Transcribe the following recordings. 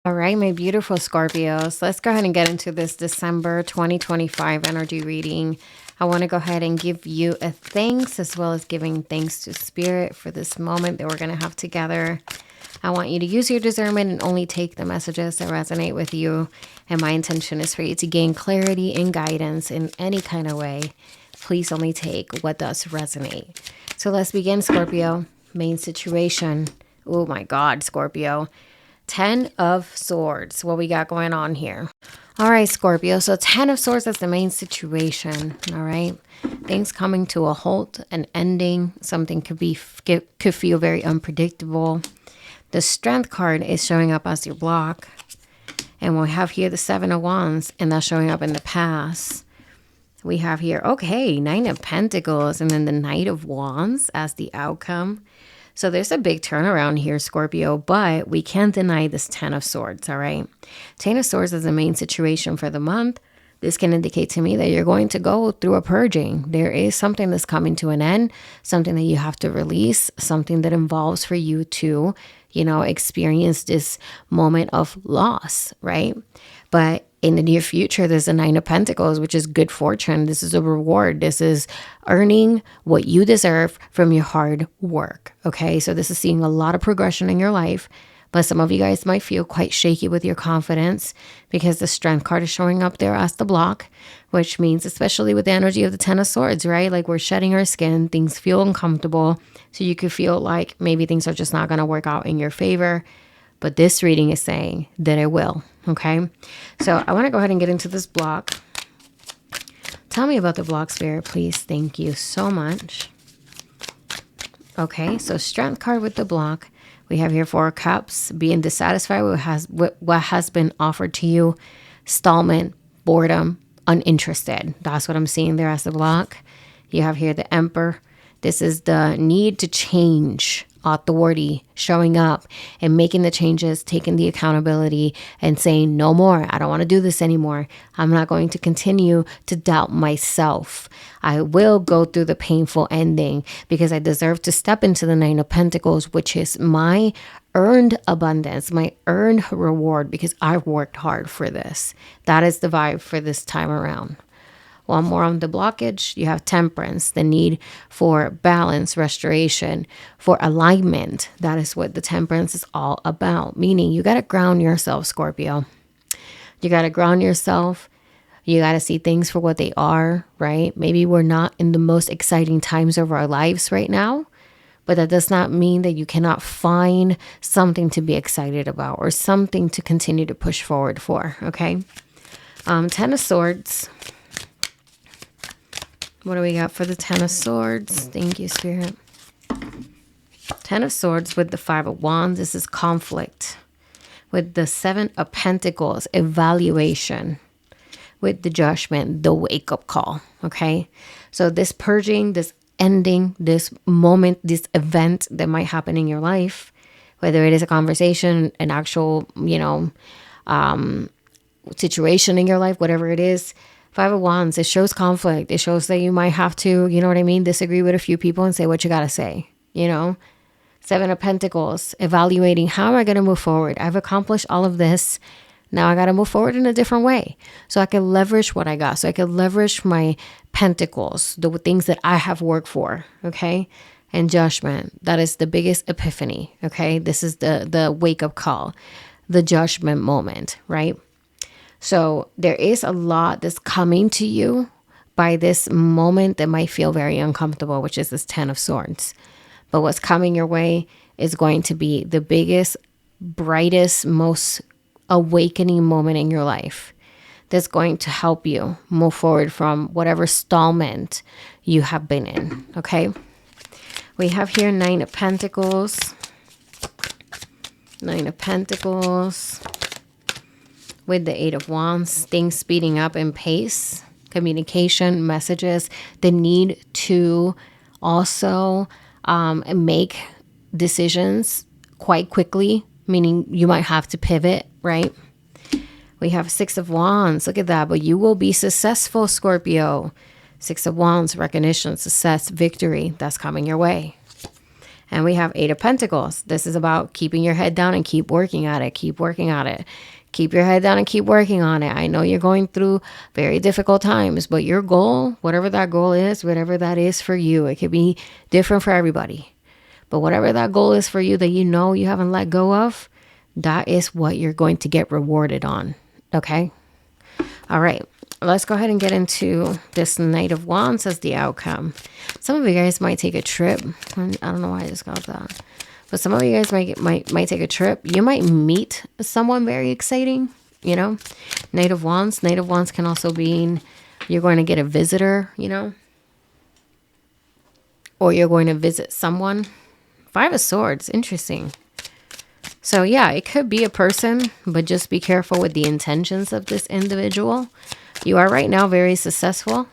All right, my beautiful Scorpios, let's go ahead and get into this December 2025 energy reading. I want to go ahead and give you a thanks as well as giving thanks to Spirit for this moment that we're going to have together. I want you to use your discernment and only take the messages that resonate with you. And my intention is for you to gain clarity and guidance in any kind of way. Please only take what does resonate. So let's begin, Scorpio. Main situation. Oh my God, Scorpio. 10 of Swords. What we got going on here? All right, Scorpio. So 10 of Swords, that's the main situation. All right. Things coming to a halt, an ending. Something could feel very unpredictable. The Strength card is showing up as your block. And we have here the 7 of Wands, and that's showing up in the past. We have here, okay, 9 of Pentacles, and then the Knight of Wands as the outcome. So there's a big turnaround here, Scorpio, but we can't deny this 10 of Swords, all right? 10 of Swords is the main situation for the month. This can indicate to me that you're going to go through a purging. There is something that's coming to an end, something that you have to release, something that involves for you to, experience this moment of loss, right? But in the near future, there's a 9 of Pentacles, which is good fortune. This is a reward. This is earning what you deserve from your hard work. Okay, so this is seeing a lot of progression in your life. But some of you guys might feel quite shaky with your confidence because the Strength card is showing up there as the block, which means, especially with the energy of the 10 of Swords, right? Like we're shedding our skin, things feel uncomfortable. So you could feel like maybe things are just not going to work out in your favor. But this reading is saying that it will. Okay, so I want to go ahead and get into this block. Tell me about the block, Spirit, please. Thank you so much. Okay, so Strength card with the block. We have here 4 of Cups, being dissatisfied with what has been offered to you, stallment, boredom, uninterested. That's what I'm seeing there as the block. You have here the Emperor. This is the need to change, authority showing up and making the changes, taking the accountability and saying, no more. I don't want to do this anymore. I'm not going to continue to doubt myself. I will go through the painful ending because I deserve to step into the 9 of Pentacles, which is my earned abundance, my earned reward because I've worked hard for this. That is the vibe for this time around. One more on the blockage, you have Temperance, the need for balance, restoration, for alignment. That is what the Temperance is all about. Meaning you got to ground yourself, Scorpio. You got to ground yourself. You got to see things for what they are, right? Maybe we're not in the most exciting times of our lives right now, but that does not mean that you cannot find something to be excited about or something to continue to push forward for, okay? 10 of Swords. What do we got for the 10 of Swords? Thank you, Spirit. 10 of Swords with the 5 of Wands. This is conflict. With the 7 of Pentacles, evaluation. With the Judgment, the wake-up call. Okay? So this purging, this ending, this moment, this event that might happen in your life, whether it is a conversation, an actual, situation in your life, whatever it is, 5 of Wands, it shows conflict. It shows that you might have to, disagree with a few people and say what you got to say, 7 of Pentacles, evaluating, how am I going to move forward? I've accomplished all of this. Now I got to move forward in a different way so I can leverage what I got. So I can leverage my pentacles, the things that I have worked for, okay? And Judgment, that is the biggest epiphany, okay? This is the wake-up call, the judgment moment, right? So there is a lot that's coming to you by this moment that might feel very uncomfortable, which is this 10 of Swords. But what's coming your way is going to be the biggest, brightest, most awakening moment in your life that's going to help you move forward from whatever stallment you have been in, okay? We have here 9 of Pentacles. 9 of Pentacles. With the 8 of Wands, things speeding up in pace, communication, messages, the need to also make decisions quite quickly, meaning you might have to pivot, right? We have 6 of Wands. Look at that. But you will be successful, Scorpio. 6 of Wands, recognition, success, victory. That's coming your way. And we have Eight of Pentacles. This is about keeping your head down and keep working at it. Keep working at it. Keep your head down and keep working on it. I know you're going through very difficult times, but your goal, whatever that goal is, whatever that is for you, it could be different for everybody. But whatever that goal is for you that you know you haven't let go of, that is what you're going to get rewarded on. Okay? All right. Let's go ahead and get into this Knight of Wands as the outcome. Some of you guys might take a trip. I don't know why I just got that. But some of you guys might take a trip. You might meet someone very exciting, you know. Knight of Wands. Knight of Wands can also mean you're going to get a visitor, you know. Or you're going to visit someone. Five of Swords. Interesting. So yeah, it could be a person, but just be careful with the intentions of this individual. You are right now very successful,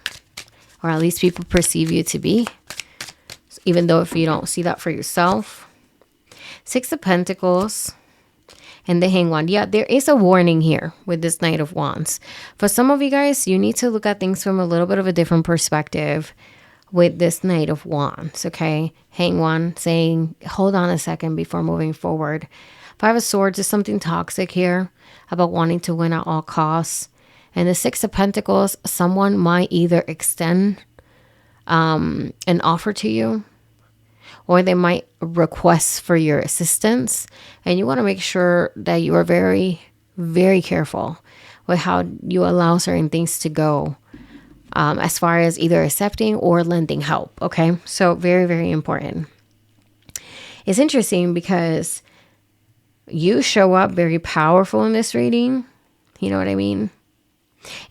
or at least people perceive you to be, even though if you don't see that for yourself. Six of Pentacles and the Hanged One. Yeah, there is a warning here with this Knight of Wands. For some of you guys, you need to look at things from a little bit of a different perspective with this Knight of Wands, okay? Hanged One saying, hold on a second before moving forward. Five of Swords is something toxic here about wanting to win at all costs. And the Six of Pentacles, someone might either extend an offer to you, or they might request for your assistance. And you want to make sure that you are very, very careful with how you allow certain things to go, as far as either accepting or lending help. Okay, so very, very important. It's interesting because you show up very powerful in this reading. You know what I mean?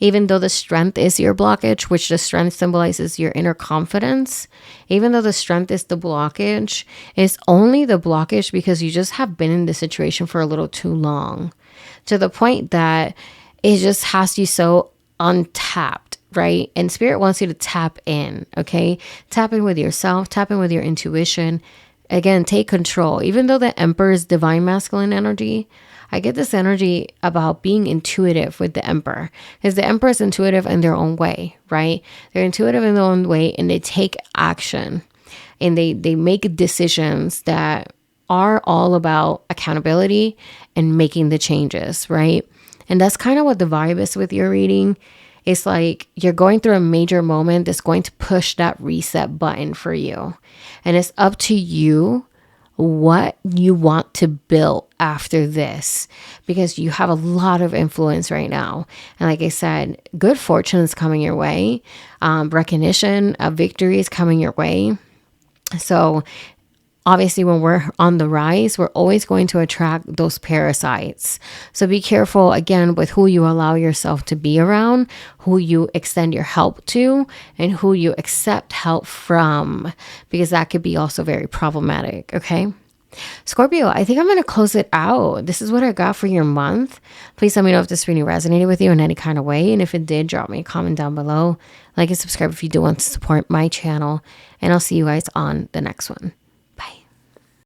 Even though the strength is your blockage, which the strength symbolizes your inner confidence, even though the strength is the blockage, it's only the blockage because you just have been in this situation for a little too long, to the point that it just has you so untapped, right? And Spirit wants you to tap in, okay? Tap in with yourself, tap in with your intuition. Again, take control. Even though the Emperor is divine masculine energy, I get this energy about being intuitive with the Emperor, because the Emperor is intuitive in their own way, right? They're intuitive in their own way, and they take action, and they make decisions that are all about accountability and making the changes, right? And that's kind of what the vibe is with your reading. It's like you're going through a major moment that's going to push that reset button for you. And it's up to you what you want to build after this, because you have a lot of influence right now. And like I said, good fortune is coming your way. Recognition of victory is coming your way. So obviously, when we're on the rise, we're always going to attract those parasites. So be careful, again, with who you allow yourself to be around, who you extend your help to, and who you accept help from, because that could be also very problematic, okay? Scorpio, I think I'm going to close it out. This is what I got for your month. Please let me know if this really resonated with you in any kind of way. And if it did, drop me a comment down below. Like and subscribe if you do want to support my channel. And I'll see you guys on the next one.